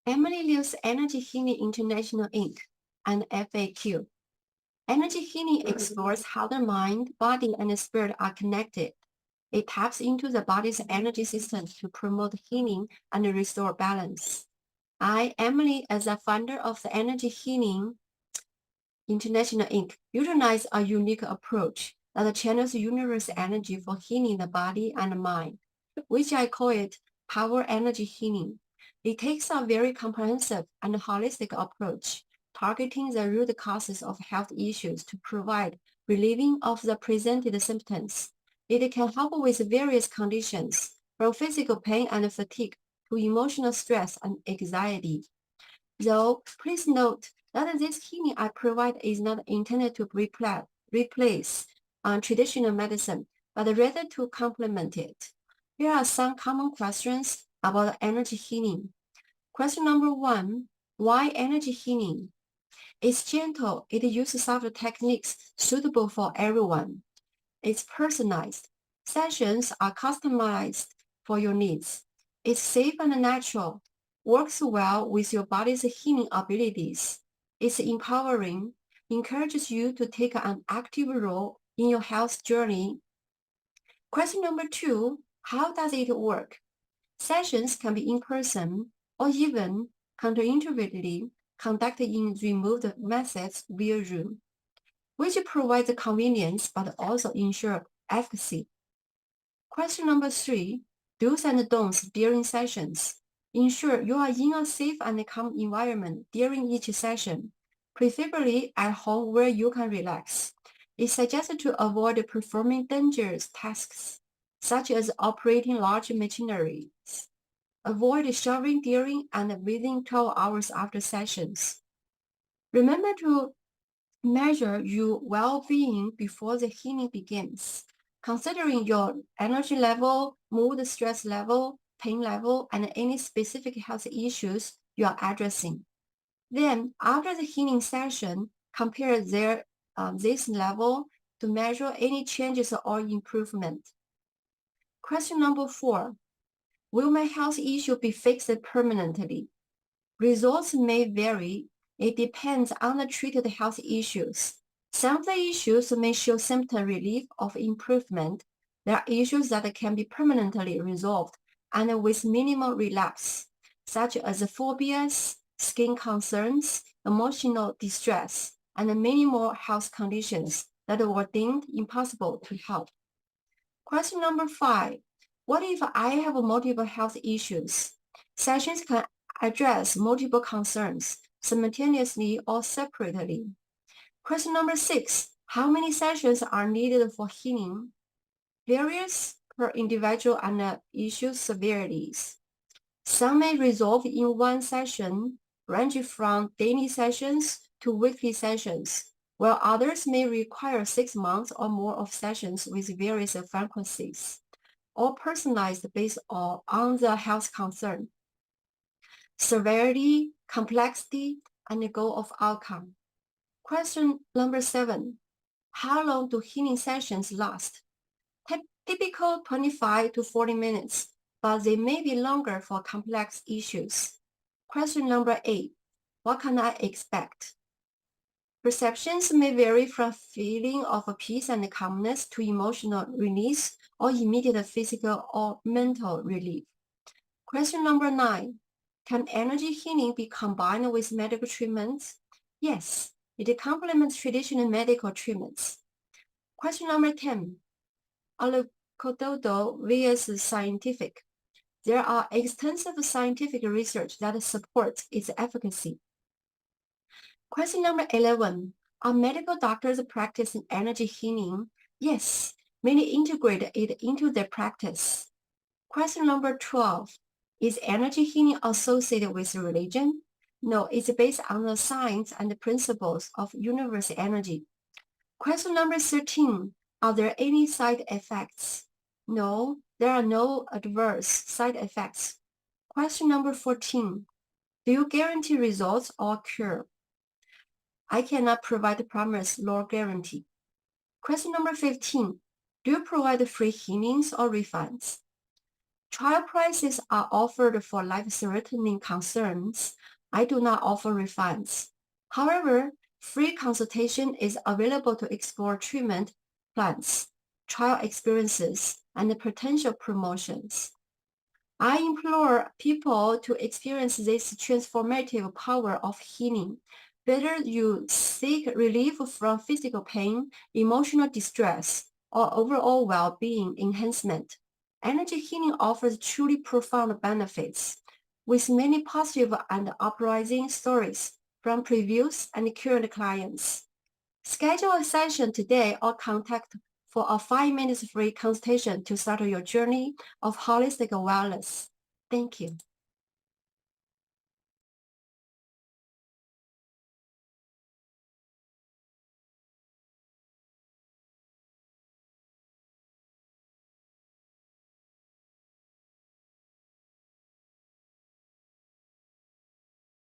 Emily Liu's Energy Healing International Inc. and FAQ. Energy healing explores how the mind, body, and spirit are connected. It taps into the body's energy system to promote healing and restore balance. I, Emily, as a founder of the Energy Healing International Inc., utilize a unique approach that channels universe energy for healing the body and mind, which I call it power energy healing. It takes a very comprehensive and holistic approach, targeting the root causes of health issues to provide relieving of the presented symptoms. It can help with various conditions, from physical pain and fatigue to emotional stress and anxiety. Though, please note that this healing I provide is not intended to replace traditional medicine, but rather to complement it. Here are some common questions about energy healing. Question number 1, why energy healing? It's gentle. It uses soft techniques suitable for everyone. It's personalized. Sessions are customized for your needs. It's safe and natural. Works well with your body's healing abilities. It's empowering. Encourages you to take an active role in your health journey. Question number 2, how does it work? Sessions can be in person or even counterintuitively conducted in remote methods via Zoom, which provides convenience but also ensure efficacy. Question number 3, do's and don'ts during sessions. Ensure you are in a safe and calm environment during each session, preferably at home where you can relax. It's suggested to avoid performing dangerous tasks, such as operating large machineries. Avoid showering during and within 12 hours after sessions. Remember to measure your well-being before the healing begins, considering your energy level, mood, stress level, pain level, and any specific health issues you are addressing. Then, after the healing session, compare this level to measure any changes or improvement. Question number 4, will my health issue be fixed permanently? Results may vary. It depends on the treated health issues. Some of the issues may show symptom relief or improvement. There are issues that can be permanently resolved and with minimal relapse, such as phobias, skin concerns, emotional distress, and many more health conditions that were deemed impossible to help. Question number 5, what if I have multiple health issues? Sessions can address multiple concerns simultaneously or separately. Question number 6, how many sessions are needed for healing? Varies per individual and issue severities. Some may resolve in one session, ranging from daily sessions to weekly sessions, while others may require 6 months or more of sessions with various frequencies, all personalized based on the health concern, severity, complexity, and the goal of outcome. Question number 7, how long do healing sessions last? Typical 25 to 40 minutes, but they may be longer for complex issues. Question number 8, what can I expect? Perceptions may vary from feeling of peace and calmness to emotional release or immediate physical or mental relief. Question number 9, can energy healing be combined with medical treatments? Yes, it complements traditional medical treatments. Question number 10, allopathic vs. scientific. There are extensive scientific research that supports its efficacy. Question number 11, are medical doctors practicing energy healing? Yes, many integrate it into their practice. Question number 12, is energy healing associated with religion? No, it's based on the science and the principles of universal energy. Question number 13, are there any side effects? No, there are no adverse side effects. Question number 14, do you guarantee results or cure? I cannot provide promise nor guarantee. Question number 15, do you provide free healings or refunds? Trial prices are offered for life-threatening concerns. I do not offer refunds. However, free consultation is available to explore treatment plans, trial experiences, and potential promotions. I implore people to experience this transformative power of healing. Whether you seek relief from physical pain, emotional distress, or overall well-being enhancement, energy healing offers truly profound benefits, with many positive and uprising stories from previous and current clients. Schedule a session today or contact for a 5 minutes free consultation to start your journey of holistic wellness. Thank you.